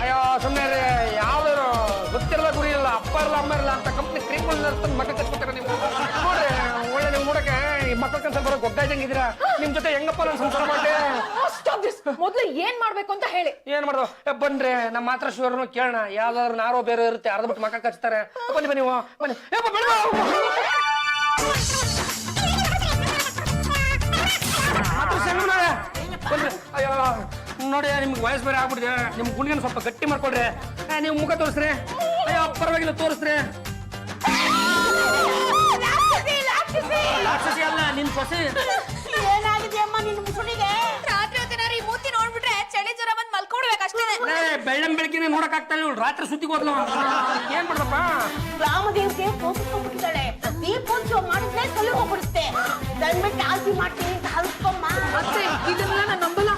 ಅಯ್ಯೋ ಸುಮ್ಮನೆ ರೀ. ಯಾವ್ದಾರು ಗೊತ್ತಿರಲ್ಲ, ಗುರಿ ಇಲ್ಲ, ಅಪ್ಪ ಇರಲ್ಲ, ಅಮ್ಮ ಇರಲ್ಲ ಅಂತ ಕಂಪ್ನಿ ಕ್ರೀಮ್ ಮಕ್ಕ ಕಟ್ಬಿಡ್ತಾರೆ ನೀವು. ನೋಡ್ರಿ, ಒಳ್ಳೆ ನೀವು ನೋಡಕ್ಕೆ ಈ ಮಕ್ಕಳ ಕೆಲಸ ಬರೋ ಗೊತ್ತಾಯ್ತಂಗಿದ್ದೀರಾ. ನಿಮ್ ಜೊತೆ ಹೆಂಗಪ್ಪ ನಾನು ಸಂಸಾರ ಮಾಡ್ದೆ? ಮೊದ್ಲು ಏನ್ ಮಾಡ್ಬೇಕು ಅಂತ ಹೇಳಿ. ಏನ್ ಮಾಡ್ದು? ಬನ್ರಿ, ನಮ್ಮ ಮಾತ್ರ ಶಿವರನ್ನು ಕೇಳೋಣ. ಯಾವ್ದಾದ್ರು ನಾರೋ ಬೇರೆ ಇರುತ್ತೆ, ಅರ್ಧ ಬಿಟ್ಟು ಮಕ್ಕ ಕಚ್ತಾರೆ. ಬನ್ನಿ ಬನ್ನಿ ಬನ್ನಿ. ಅಯ್ಯೋ ನೋಡಿ, ನಿಮ್ಗೆ ವಯಸ್ಸು ಬೇರೆ ಆಗ್ಬಿಟ್ಟಿದೆ. ನಿಮ್ ಗುಂಡಿಗೆ ಸ್ವಲ್ಪ ಗಟ್ಟಿ ಮಾಡ್ಕೊಡ್ರಿ. ನೀವು ಮುಖ ತೋರಿಸ್ರಿ. ಅಯ್ಯೋ ಪರವಾಗಿಲ್ಲ, ತೋರಿಸ್ರಿ. ರಾಕ್ಷಸಿ ಅಲ್ಲ, ನಿನ್ ಸೊಸೆ. ಏನಾಗಿದೆ ಅಮ್ಮ ನಿನ್ನ ಮುಸುಡಿಗೆ? ರಾತ್ರಿ ಹೊತ್ತಿನಾರು ಈ ಮೂತಿ ನೋಡ್ಬಿಟ್ರೆ ಚಳಿ ಜ್ವರ ಬಂದ್ ಮಲ್ಕೊಡ್ಬೇಕಷ್ಟೇ. ಬೆಳ್ಳಂ ಬೆಳಕಿನ ನೋಡಕ್ ಆಗ್ತಾ ಇಲ್ಲ. ರಾತ್ರಿ ಸುತ್ತಿಗೆ ಹೋದ್ಲು. ಏನ್ ಮಾಡ್ದಪ್ಪ? ರಾಮದೇವ್ಗೆ ಕೋಪಿಸ್ಕೊಂಡ್ಬಿಟ್ಟಿದ್ದಾಳೆ. ದೀಪೋತ್ಸವ ಮಾಡಿದ್ರೆ ಕಲ್ಲು ಹೋಗ್ಬಿಡುತ್ತೆ. ದಯವಿಟ್ಟು ಆಲ್ತಿ ಮಾಡ್ತೀನಿ ಅಂತ ಹಲ್ಸ್ಕೊಮ್ಮ. ಅತ್ತೆ, ಇದನ್ನೆಲ್ಲ ನಾನು ನಂಬಲ್ಲ.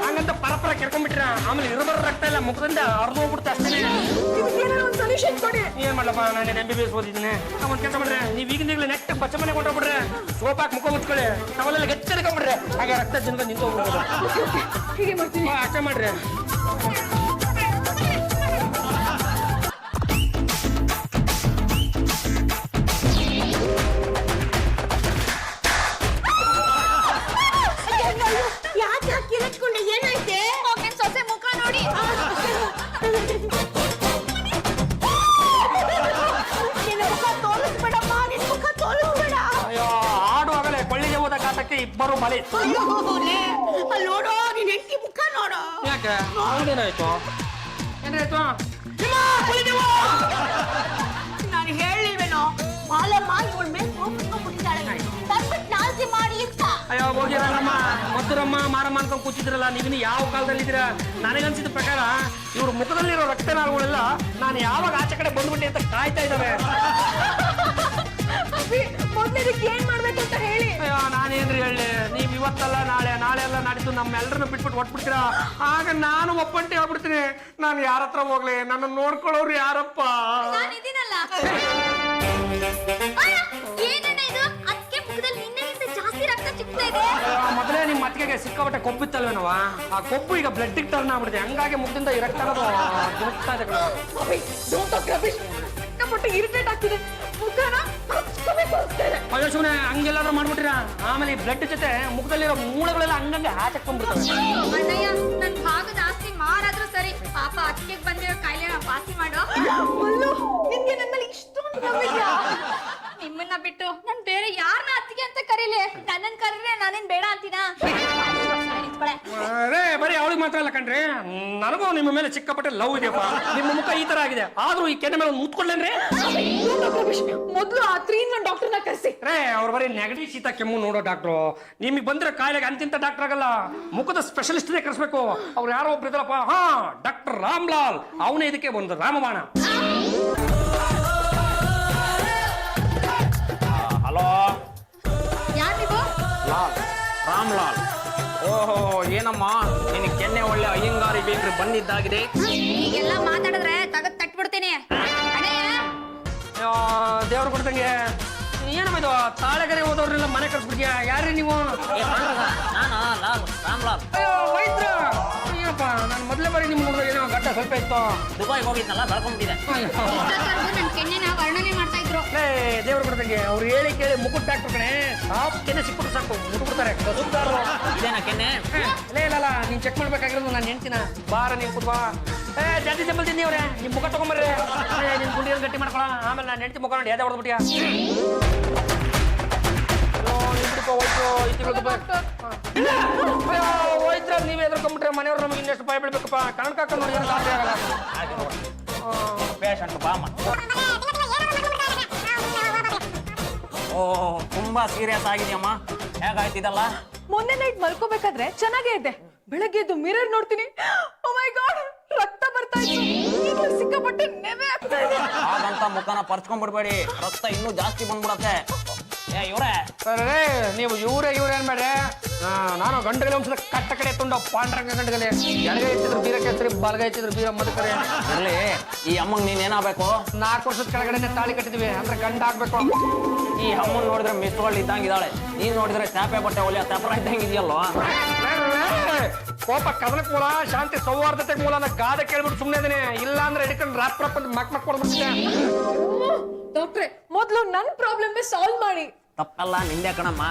ಹಂಗಂತ ಪರಪರ ಕೆರ್ಕೊಂಡ್ಬಿಟ್ರ ಆಮೇಲೆ ಇರಬರ ರಕ್ತ ಇಲ್ಲ ಮುಖದಿಂದ ಅರ್ದು ಹೋಗ್ಬಿಡ್ತಾ ಅಷ್ಟೇ. ಒಂದು ಸೊಲ್ಯೂಷನ್ ಕೊಡಿ. ಏನ್ ಮಾಡ್ಲಪ್ಪ? ನಾನು MBBS ಓದಿದ್ದೀನಿ. ಒಂದ್ ಕೆಲಸ ಮಾಡ್ರೆ, ನೀವ್ ಈಗಿಂದೀಗಲೇ ನೆಕ್ಸ್ಟ್ ಬಚ್ಚ ಮನೆ ಕೊಂಡೋಗ್ಬಿಡ್ರೆ, ಸೋಪಾಕ್ ಮುಖ ಮುಚ್ಕೊಳ್ಳಿ, ಟವಲೆಲ್ಲ ಗಚ್ಚಡ್ಕೊಂಡ್ಬಿಡ್ರೆ, ಹಾಗೆ ರಕ್ತ ಜನಗ ನಿಂತು ಹೋಗ್ಬಿಡ್ಬೋದು. ಹೀಗೆ ಮಾಡ್ತೀನಿ. ಅಷ್ಟೇ ಮಾಡ್ರಿ. ಯಾಕೆ ಕಿರಚ್ಕೊಂಡೆ? ಏನಾಯ್ತೆ? ನಿನ್ ಸೊಸೆ ಮುಖ ನೋಡಿ. ನಿನ್ನ ಮುಖ ತೋರಿಸ್ಬೇಡಮ್ಮ, ನಿನ್ನ ಮುಖ ತೋರಿಸ್ಬೇಡ. ಅಯ್ಯೋ, ಆಡುವಾಗಲೇ ಕೊಳ್ಳಿಗೆ ಹೋದ ಕಾಟಕ್ಕೆ ಇಬ್ಬರು ಬಲಿ. ಅಯ್ಯೋ, ಅಲ್ಲಿ ನೋಡೋ, ನಿನ್ನ ಹೆಂಡತಿ ಮುಖ ನೋಡೋ. ಯಾಕೆ? ಅವನೇನಾಯ್ತು? ಏನಾಯ್ತು? ನಾನು ಹೇಳಿಲ್ವೇನೋ, ಮಾಲಮ್ಮ ಇವಳ ಮೇಲೆ ಕೋಪಿಸ್ಕೊಂಡ್ಬಿಟ್ಟಿದ್ದಾಳೆ. ತಂದ್ಬಿಟ್ಟು ನಾಲ್ಸಿ ಮಾಡಿ ಅಂತ. ಅಯ್ಯೋ ಹೋಗಿರಲ್ಲಮ್ಮ, ಮಧುರಮ್ಮ ಮಾರಮ್ಮ ಅನ್ಕೊಂಡು ಕೂತಿದ್ರಲ್ಲ, ನೀವಿನ್ನು ಯಾವ ಕಾಲದಲ್ಲಿ ಇದ್ದೀರಾ? ನನಗನ್ಸಿದ ಪ್ರಕಾರ ಇವ್ರ ಮುಖದಲ್ಲಿರೋ ರಕ್ತನಾಳಗಳೆಲ್ಲ ನಾನು ಯಾವಾಗ ಆಚೆ ಕಡೆ ಬಂದ್ಬಿಟ್ಟೆ ಅಂತ ಕಾಯ್ತಾ ಇದ್ದಾವೆ. ಮೊದ್ಲು ಇದಕ್ಕೆ ಏನ್ ಮಾಡ್ಬೇಕು ಅಂತ ಹೇಳಿ. ಅಯ್ಯೋ ನಾನೇನ್ರಿ ಹೇಳಿ? ನೀವ್ ಇವತ್ತಲ್ಲ ನಾಳೆ, ನಾಳೆ ಎಲ್ಲ ನಾಡಿದ್ದು ನಮ್ಮೆಲ್ಲರನ್ನು ಬಿಟ್ಬಿಟ್ಟು ಹೊಟ್ಬಿಡ್ತೀರಾ. ಆಗ ನಾನು ಒಪ್ಪಂಟಿ ಆಗ್ಬಿಡ್ತೀನಿ. ನಾನು ಯಾರ ಹತ್ರ ಹೋಗ್ಲಿ? ನನ್ನ ನೋಡ್ಕೊಳ್ಳೋರು ಯಾರಪ್ಪ? ನಾನಿದ್ದೀನಲ್ಲ. ಏನಣ್ಣ ಇದು? ಅದಕ್ಕೆ ಮುಖದಲ್ಲಿ ನಿನ್ನೆಗಿಂತ ಜಾಸ್ತಿ ರಕ್ತ ಚಿಕ್ತಾ ಇದೆ. ಮೊದಲೇ ನಿಮ್ಮ ಅತ್ತಿಗೆಗೆ ಸಿಕ್ಕಾಪಟ್ಟೆ ಕೊಬ್ಬಿತ್ತಲ್ವೇನವ? ಆ ಕೊಬ್ಬು ಈಗ ಬ್ಲಡ್ ಟರ್ನ್ ಆಗ್ಬಿಡುತ್ತೆ. ಹಂಗಾಗಿ ಮುಖದಿಂದ ಈ ರಕ್ತ ಅನ್ನೋದು ದುಡುಕ್ತಾ ಇದೆ. ಇರಿಟೇಟ್ ಆಗ್ತಿದೆ. ಮುಖನ ತೋರಿಸ್ತೇನೆ. ಅಯ್ಯೋ ಸುಮ್ಮನೆ ಹಂಗೆಲ್ಲಾದ್ರೂ ಮಾಡ್ಬಿಟ್ಟಿರ ಆಮೇಲೆ ಈ ಬ್ಲಡ್ ಜೊತೆ ಮುಖದಲ್ಲಿರೋ ಮೂಳೆಗಳೆಲ್ಲ ಹಂಗಂಗೆ ಹಾಚಕ್ಕೊಂಡ್ಬಿಡ್ತವೆ. ಅಣ್ಣಯ್ಯ ನನ್ ಭಾಗದ ಆಸ್ತಿ ಮಾರಾದ್ರೂ ಸರಿ, ಪಾಪ ಅತ್ತಿಗೆ ಬಂದಿರೋ ಕಾಯಿಲೆ ವಾಸಿ ಮಾಡೋ. ಮಲ್ಲು, ನಿನ್ಗೆ ನನ್ನ ಮೇಲೆ ಇಷ್ಟೊಂದು ನಂಬಿದ್ಯಾ? ನಿಮ್ಮನ್ನ ಬಿಟ್ಟು ನಾನ್ ಬೇರೆ ಯಾರನ್ನ ಅತ್ತಿಗೆ ಅಂತ ಕರೀಲಿ? ನನ್ನನ್ ಕರೀರೆ ನಾನೇನ್ ಬೇಡ ಅಂತೀನಾ? ಅದೇ ಬರೀ ಅವಳಿಗೆ ಮಾತ್ರ ಅಲ್ಲ ಕಣ್ರಿ, ನನಗೂ ನಿಮ್ಮ ಮೇಲೆ ಸಿಕ್ಕಾಪಟ್ಟೆ ಲವ್ ಇದೆಯಪ್ಪ. ನಿಮ್ಮ ಮುಖ ಈ ತರ ಆಗಿದೆ, ಆದ್ರೂ ಈ ಕೆನ್ನೆ ಮೇಲೆ ಒಂದು ಮುತ್ಕೊಳ್ಳೇನ್ರಿ? ಮೊದ್ಲು ಆ 3-in-1 ಡಾಕ್ಟರ್ನ ಕರೆಸಿ. ಅವ್ರು ಬರೀ ನೆಗಡಿ ಶೀತ ಕೆಮ್ಮು ನೋಡೋ ಡಾಕ್ಟ್ರು. ನಿಮಗೆ ಬಂದಿರೋ ಕಾಯಿಲೆಗೆ ಅಂತಿಂತ ಡಾಕ್ಟರ್ ಆಗಲ್ಲ, ಮುಖದ ಸ್ಪೆಷಲಿಸ್ಟ್ನೇ ಕರೆಸ್ಬೇಕು. ಅವ್ರು ಯಾರೋ ಒಬ್ರು ಇದಾರಪ್ಪ, ಹಾ ಡಾಕ್ಟರ್ ರಾಮ್ಲಾಲ್, ಅವನೇ ಇದಕ್ಕೆ ಒಂದು ರಾಮಬಾಣ. ಹಲೋ ಯಾರ್ ನೀವು? ಲಾಲ್, ರಾಮ್ಲಾಲ್. ಓಹೋ, ಏನಮ್ಮ ನಿನ್ ಕೆನ್ನೆ ಒಳ್ಳೆ ಅಯ್ಯಂಗಾರಿ ಬೇಕ್ರಿ ಬಂದಿದ್ದಾಗಿದೆ. ಈಗೆಲ್ಲ ಮಾತಾಡಿದ್ರೆ ತಗದ್ ತಟ್ಬಿಡ್ತೀನಿ. ಅಣ್ಣಯ್ಯ ದೇವ್ರು ಕೊಡ್ತಂಗೆ ಏನಮ್ಮ ಇದು, ತಾಳೆಗರೆ ಹೋದವ್ರನ್ನೆಲ್ಲ ಮನೆ ಕರ್ಸ್ಬಿಡ್ತೀಯಾ? ಯಾರೇ ನೀವು? ನಾನು ಲಾಲ್, ರಾಮ್ಲಾಲ್. ಅಯ್ಯೋ ವೈದ್ಯ, ಅಯ್ಯಪ್ಪ ನಾನು ಮೊದಲೇ ಬಾರಿ ನಿಮ್ಮ ನೋಡಿದ್ರೆ ಏನೋ ಗಡ್ಡ ಸ್ವಲ್ಪ ಇತ್ತು. ದುಬೈಗೆ ಹೋಗಿದ್ನಲ್ಲ, ಬೆಳ್ಕೊಂಡ್ಬಿಟ್ಟಿದೆ. ಇಷ್ಟೊತ್ತವರೆಗೂ ನನ್ ಕೆನ್ನೆನ ವರ್ಣನೆ ಮಾಡ್ತಾ ಇದ್ರು. ದೇವ್ರು ಕೊಡ್ತಂಗೆ ಅವ್ರು ಹೇಳಿ ಕೇಳಿ ಮುকুಟ್ ಡಾಕ್ಟರ್ ಕಣೆ, ಸಾಫ್ ಕೆನ್ನೆ ಸಿಕ್ಬಿಟ್ಟು ಸಾಕು ಮುಟ್ಬಿಡ್ತಾರೆ ಕಸುತ್ತಾರು. ಇದೇನಾ ಕೆನ್ನೆ? ಇಲ್ಲ ನೀನ್ ಚೆಕ್ ಮಾಡ್ಬೇಕಾಗಿರೋದು ನಾನು ಹೆಂಡ್ತಿನ. ಬಾರ ನೀನ್ ಕುತ್ವಾ. ಜಾತಿ ಜಂಬಲ್ ತಿಂದಿ ಅವ್ರೆ, ನಿಮ್ ಮುಖ ತಗೊಂಬರ್ರಿ. ನಿನ್ ಗುಂಡಿಯನ್ನು ಗಟ್ಟಿ ಮಾಡ್ಕೊಳ, ಆಮೇಲೆ ನಾನು ಹೆಂಡ್ತಿ ಮುಖ ನೋಡಿ ಯಾವ್ದು ಹೊಡೆದ್ಬಿಟ್ಟಿಯಾ? ಹೋಯ್ತ್ರ ನೀವೇ ಎದ್ರಕೊಂಡ್ಬಿಟ್ರೆ ಮನೆಯವ್ರು ನಮಗೆ ಇನ್ನೆಷ್ಟು ಭಯ ಬೀಳ್ಬೇಕಪ್ಪ. ಕಣಕ್ ಹಾಕೊಂಡು ನೋಡಿ ಏನು ಸಾಧ್ಯ ಆಗಲ್ಲ. ಪೇಷಂಟ್ ಬಾಮ. ಓ, ತುಂಬಾ ಸೀರಿಯಸ್ ಆಗಿದೆಯಮ್ಮ. ಹೇಗಾಯ್ತಿದಲ್ಲ? ಮೊನ್ನೆ ನೈಟ್ ಮಲ್ಕೋಬೇಕಾದ್ರೆ ಚೆನ್ನಾಗೇ ಇದ್ದೆ. ಬೆಳಗ್ಗೆ ಎದ್ದು ಮಿರರ್ ನೋಡ್ತೀನಿ, ಓ ಮೈ ಗಾಡ್, ರಕ್ತ ಬರ್ತಾ ಇತ್ತು. ಈಗಲೂ ಸಿಕ್ಕಾಪಟ್ಟೆ ನೆವೆ ಆಗ್ತಾ ಇದೆ. ಹಾಗಂತ ಮುಖನ ಪರ್ಚ್ಕೊಂಡ್ಬಿಡ್ಬೇಡಿ, ರಕ್ತ ಇನ್ನೂ ಜಾಸ್ತಿ ಬಂದ್ಬಿಡತ್ತೆ. ಇವ್ರೆ ಸರಿ, ನೀವು ಇವ್ರೆ ಅನ್ಬೇಡ್ರೆ. ನಾನು ಗಂಡಗಲೆ ಒಂದ್ಸಲ ಕಟ್ಟ ಕಡೆ ತುಂಡ ಪಾಂಡ್ರಂಗ ಗಂಡಗಲೆ, ಎಡಗೈ ಎತ್ತಿದ್ರು ಬೀರ ಕೇಸರಿ, ಬಲಗೈ ಎತ್ತಿದ್ರು ಬೀರ ಮದಕರೆ. ಇರ್ಲಿ, ಈ ಅಮ್ಮಂಗ್ ನೀನ್ ಏನಾಗಬೇಕು? 4 ವರ್ಷದ ಕೆಳಗಡೆ ತಾಳಿ ಕಟ್ಟಿದ್ವಿ ಅಂದ್ರೆ ಗಂಡ ಆಗ್ಬೇಕು. ಈ ಅಮ್ಮನ್ ನೋಡಿದ್ರೆ ಮಿಸ್ಗಳು ಇದ್ದಂಗಿದ್ದಾಳೆ, ನೀನ್ ನೋಡಿದ್ರೆ ಚಾಪೆ ಬಟ್ಟೆ ಒಲಿಯ ತಪರ ಇದ್ದಂಗಿದೆಯಲ್ವ? ಕೋಪ ಕದನಕ್ ಮೂಲ, ಶಾಂತಿ ಸೌಹಾರ್ದತೆ ಮೂಲ ಅಂತ ಗಾದೆ ಕೇಳ್ಬಿಟ್ಟು ಸುಮ್ಮನೆ ಇದೀನಿ. ಇಲ್ಲ ಅಂದ್ರೆ ಹಿಡ್ಕೊಂಡು ರಾಪ್ ರಾಪ್ ಅಂತ ಮಕ್ ಕೊಡ್ಬಿಡ್ತಿದ್ದೆ. ಡಾಕ್ಟ್ರೆ, ಮೊದ್ಲು ನನ್ ಪ್ರಾಬ್ಲಮ್ ಸಾಲ್ವ್ ಮಾಡಿ. ತಪ್ಪಲ್ಲ ನಿಂದೆ ಕಣಮ್ಮ.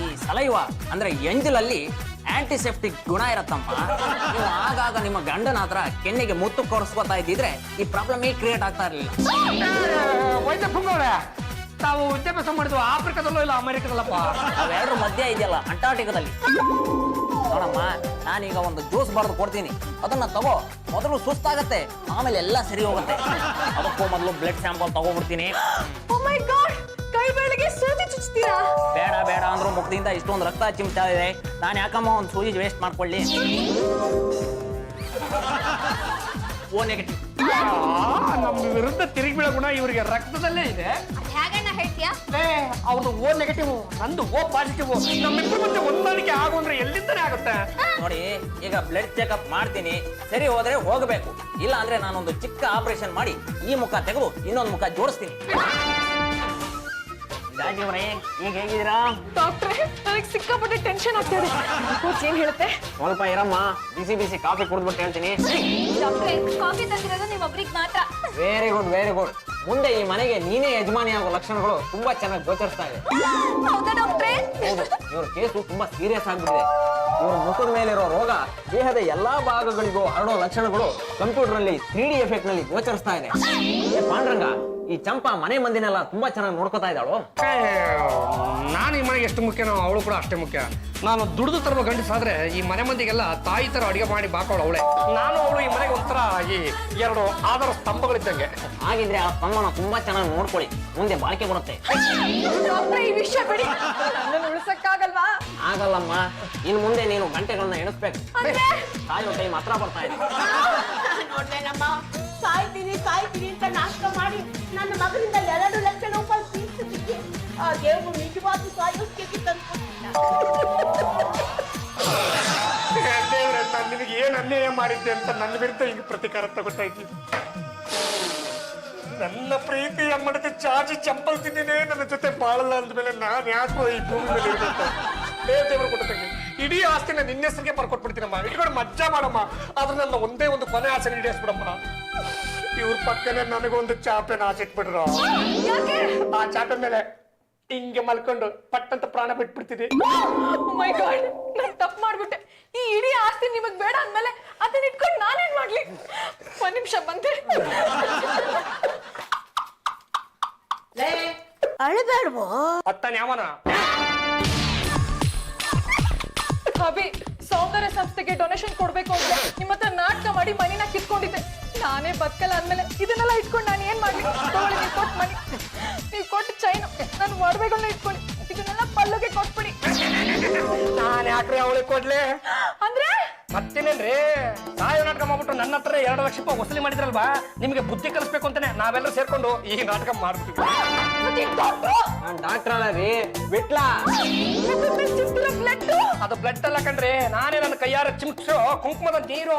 ಈ ಸಲೈವ ಅಂದ್ರೆ ಎಂಜಲಲ್ಲಿ ಆಂಟಿಸೆಪ್ಟಿಕ್ ಗುಣ ಇರತ್ತಮ್ಮ. ನೀವು ಆಗಾಗ ನಿಮ್ಮ ಗಂಡನ ಹತ್ರ ಕೆನ್ನೆಗೆ ಮುತ್ತು ಕೊಡಿಸ್ಕೊತಾ ಇದ್ದಿದ್ರೆ ಈ ಪ್ರಾಬ್ಲಮ್ ಕ್ರಿಯೇಟ್ ಆಗ್ತಾ ಇರಲಿಲ್ಲ. ವೈದ್ಯ ಪುಂಗವ್ರೆ, ತಾವು ವಿದ್ಯಾಭ್ಯಾಸ ಮಾಡಿದ್ವು ಆಫ್ರಿಕಾದಲ್ಲೂ ಇಲ್ಲ ಅಮೆರಿಕದಲ್ಲಪ್ಪ? ಅವೆರಡರ ಮಧ್ಯೆ ಇದೆಯಲ್ಲ, ಅಂಟಾರ್ಟಿಕಾದಲ್ಲಿ. ನೋಡಮ್ಮ, ನಾನೀಗ ಒಂದು ಜ್ಯೂಸ್ ಬರೆದು ಕೊಡ್ತೀನಿ, ಅದನ್ನ ತಗೋ. ಮೊದಲು ಸುಸ್ತಾಗತ್ತೆ, ಆಮೇಲೆ ಎಲ್ಲ ಸರಿ ಹೋಗುತ್ತೆ. ಅದಕ್ಕೂ ಮೊದಲು ಬ್ಲಡ್ ಸ್ಯಾಂಪಲ್ ತಗೋಬಿಡ್ತೀನಿ. ಓ ಮೈ ಗಾಡ್, ಕೈ ಬೆಳಗ್ಗೆ ಸೂಜಿ ಚುಚ್ತೀರಾ? ಬೇಡ ಅಂದ್ರೂ ಮುಖದಿಂದ ಇಷ್ಟೊಂದು ರಕ್ತ ಚಿಮ್ತಾ ಇದೆ. ನಾನು ಯಾಕಮ್ಮ ಒಂದು ಸೂಜಿ ವೇಸ್ಟ್ ಮಾಡ್ಕೊಳ್ಳಿ. O negative. ನಮ್ಮ ವಿರುದ್ಧ ತಿರುಗಿ ಬೀಳೋ ಗುಣ ಇವರಿಗೆ ರಕ್ತದಲ್ಲೇ ಇದೆ. ಹೇಗಣ್ಣ ಹೇಳ್ತೀಯಾ? ಅವ್ರದ್ದು ಓ ನೆಗೆಟಿವ್, ನಂದು ಓ ಪಾಸಿಟಿವ್. ನಮ್ಮಿಬ್ಬರ ಮಧ್ಯೆ ಹೊಂದಾಣಿಕೆ ಆಗು ಅಂದ್ರೆ ಎಲ್ಲಿಂದನೇ ಆಗುತ್ತೆ? ನೋಡಿ, ಈಗ ಬ್ಲಡ್ ಚೆಕಪ್ ಮಾಡ್ತೀನಿ, ಸರಿ ಹೋದ್ರೆ ಹೋಗಬೇಕು. ಇಲ್ಲ ಅಂದ್ರೆ ನಾನೊಂದು ಚಿಕ್ಕ ಆಪರೇಷನ್ ಮಾಡಿ ಈ ಮುಖ ತೆಗೆದು ಇನ್ನೊಂದು ಮುಖ ಜೋಡಿಸ್ತೀನಿ. ಈಗ ಹೇಗಿದ್ದೀರಾ ಡಾಕ್ಟ್ರೆ? ನನಗೆ ಸಿಕ್ಕಾಪಟ್ಟೆ ಟೆನ್ಷನ್ ಆಗ್ತಾ ಇದೆ. ಕೋಚ್ ಏನ್ ಹೇಳುತ್ತೆ? ಸ್ವಲ್ಪ ಇರಮ್ಮ, ಬಿಸಿ ಕಾಫಿ ಕುಡಿದ್ಬಿಟ್ಟು ಹೇಳ್ತೀನಿ. ಡಾಕ್ಟ್ರೆ, ಕಾಫಿ ತಂದಿರೋದು ನೀವೊಬ್ರಿಗೆ ಮಾತ್ರ. Very good. ಮುಂದೆ ಈ ಮನೆಗೆ ನೀನೇ ಯಜಮಾನಿ ಆಗೋ ಲಕ್ಷಣಗಳು ತುಂಬಾ ಚೆನ್ನಾಗಿ ಗೋಚರಿಸ್ತಾ ಇದೆ. ಹೌದಾ ಡಾಕ್ಟ್ರೆ? ಹೌದು, ಇವ್ರ ಕೇಸು ತುಂಬಾ ಸೀರಿಯಸ್ ಆಗ್ಬಿಟ್ಟಿದೆ. ಇವ್ರ ಮುಖದ ಮೇಲಿರೋ ರೋಗ ದೇಹದ ಎಲ್ಲಾ ಭಾಗಗಳಿಗೂ ಹರಡೋ ಲಕ್ಷಣಗಳು ಕಂಪ್ಯೂಟರ್ ನಲ್ಲಿ 3D ಎಫೆಕ್ಟ್ ನಲ್ಲಿ ಗೋಚರಿಸ್ತಾ ಇದೆ. ಪಾಂಡ್ರಂಗ, ಈ ಚಂಪಾ ಮನೆ ಮಂದಿನೆಲ್ಲ ತುಂಬಾ ಚೆನ್ನಾಗಿ ನೋಡ್ಕೋತಾ ಇದ್ದಾಳು. ನಾನು ಈ ಮನೆಗೆ ಎಷ್ಟು ಮುಖ್ಯನೋ ಅವಳು ಕೂಡ ಅಷ್ಟೇ ಮುಖ್ಯ. ನಾನು ದುಡಿದು ತರುವ ಗಂಡಸಾದ್ರೆ ಈ ಮನೆ ಮಂದಿಗೆಲ್ಲ ತಾಯಿ ತರ ಅಡಿಗೆ ಮಾಡಿ ಬಾಕೋಳು ಅವಳೆ. ನಾನು ಅವಳು ಈ ಮನೆಗೆ ಒಂಥರ ಈ 2 ಆಧಾರ ಸ್ತಂಭಗಳಿದ್ದಂಗೆ. ಹಾಗಿದ್ರೆ ಆ ಸ್ತಂಭನ ತುಂಬಾ ಚೆನ್ನಾಗಿ ನೋಡ್ಕೊಳ್ಳಿ, ಮುಂದೆ ಬಾಳಿಕೆ ಬರುತ್ತೆ. ಡಾಕ್ಟ್ರೆ, ಈ ವಿಷಯ ಬಿಡಿ, ನನ್ನನ್ನು ಉಳಿಸಕ್ಕಾಗಲ್ವಾ? ಆಗಲ್ಲಮ್ಮ, ಇನ್ ಮುಂದೆ ನೀನು ಗಂಟೆಗಳನ್ನ ಎಣಿಸ್ಬೇಕು. ಸಾಯೋ ಟೈಮ್ ಹತ್ರ ಬರ್ತಾ ಇದೆ. ನೋಡ್ದೇನಮ್ಮ, ಸಾಯ್ತೀನಿ ಅಂತ ನಾಟಕ ಮಾಡಿ ನನ್ನ ಮಗನಿಂದ 2 ಲಕ್ಷ ರೂಪಾಯಿ ತೀರ್ಸಿದ್ದಕ್ಕೆ ಆ ದೇವರು ನಿಜವಾದ ಸಾಯೋಕ್ಕೆ ತಂದ್ಕೊಟ್ಟಿಲ್ಲ. ನಾನು ನಿನಗೆ ಏನು ಅನ್ಯಾಯ ಮಾಡಿದ್ದೆ ಅಂತ ನನ್ನ ವಿರುದ್ಧ ಈಗ ಪ್ರತಿಕಾರ ತಗೋತಾ ಇದ್ದೀನಿ. ನನ್ನ ಪ್ರೀತಿ ಅಮ್ಮಡತೆ ಚಾಚಿ ಚಂಪಲ್ ತಿಂದಿನೇ ನನ್ನ ಜೊತೆ ಬಾಳಲ್ಲ ಅಂದ್ಮೇಲೆ ನಾನು ಯಾಕೋ ಈ ಭೂಮಿ ಮೇಲೆ ಇರ್ಬೇಕು? ದೇವರು ಕೊಟ್ಟ ತಂಗಿ, ಇಡೀ ಆಸ್ತಿನ ನಿನ್ನ ಹೆಸರಿಗೆ ಬರ್ಕೊಟ್ಬಿಡ್ತೀನಮ್ಮ. ಇಟ್ಕೊಂಡು ಮಜ್ಜಾ ಮಾಡಮ್ಮ. ಆದ್ರೆ ನನ್ನ ಒಂದೇ ಒಂದು ಕೊನೆ ಆಸೆ ಈಡೇರಿಸ್ಬಿಡಮ್ಮ. ಇವ್ರ ಪಕ್ಕನೆ ನನಗೊಂದು ಚಾಪೆ ನಾಚಿಟ್ಬಿಟ್ರು. ಯಾಕೆ? ಆ ಚಾಪೆ ಮೇಲೆ ಹಿಂಗೆ ಮಲ್ಕೊಂಡು ಪಟ್ಟಂತ ಪ್ರಾಣ ಬಿಟ್ಬಿಡ್ತಿದ್ದೆ. ಮೈ ಗಾಡ್, ನಾನು ತಪ್ಪು ಮಾಡ್ಬಿಟ್ಟೆ. ಈ ಇಡೀ ಆಸ್ತಿ ನಿಮಗ್ ಬೇಡ ಅಂದ್ಮೇಲೆ ಅದನ್ನ ಇಟ್ಕೊಂಡು ನಾನೇನ್ ಮಾಡ್ಲಿ? ಒಂದ್ ನಿಮಿಷ ಬಂದೆ. ಅಳಬೇಡ್ವೋ. ಅತ್ತಾನೆ ಯಾವನ ಅಭಿ, ಸೌಂದರ್ಯ ಸಂಸ್ಥೆಗೆ ಡೊನೇಷನ್ ಕೊಡ್ಬೇಕು ಅಂತ ನಿಮ್ಮ ಹತ್ರ ನಾಟಕ ಮಾಡಿ ಮನಿನ ಕಿತ್ಕೊಂಡಿದ್ದೆ. ನಾನೇ ಬದುಕಲ್ಲ ಅಂದ್ಮೇಲೆ ಇದನ್ನೆಲ್ಲ ಇಟ್ಕೊಂಡು ನಾನು ಏನ್ ಮಾಡ್ಲಿ? ತಗೊಳ್ಳಿ, ನೀವು ಕೊಟ್ಟು ಮನಿ, ನೀವು ಕೊಟ್ಟು ಚೈನು, ನಾನು ಒಡವೆಗಳನ್ನ ಇಟ್ಕೊಳ್ಳಿ, ಇದನ್ನೆಲ್ಲ ಪಲ್ಲುಗೆ ಕೊಟ್ಬಿಡಿ. ನಾನು ಯಾಕ್ರಿ ಅವಳಿಗೆ ಕೊಡ್ಲಿ? ಅಂದ್ರೆ ಮತ್ತೇನೇನ್ರಿ, ಸಾಯೋ ನಾಟಕ ಮಾಡ್ಬಿಟ್ಟು ನನ್ನ ಹತ್ರ 2 ಲಕ್ಷ ರೂಪಾಯಿ ವಸೂಲಿ ಮಾಡಿದ್ರಲ್ವಾ, ನಿಮ್ಗೆ ಬುದ್ಧಿ ಕಲಿಸ್ಬೇಕು ಅಂತಾನೆ ನಾವೆಲ್ಲರೂ ಸೇರ್ಕೊಂಡು ಈ ನಾಟಕ ಮಾಡ್ಬಿಟ್ಟಿದ್ವಿ. ನಾನ್ ಡಾಕ್ಟರ್ ಅಲ್ಲ ರೀ, ಬಿಟ್ಲ. ಅದು ಬ್ಲಡ್ ಅಲ್ಲ ಕಣ್ರಿ, ನಾನೇ ನನ್ನ ಕೈಯಾರ ಚಿಮ್ಸೋ ಕುಂಕುಮದ ನೀರು.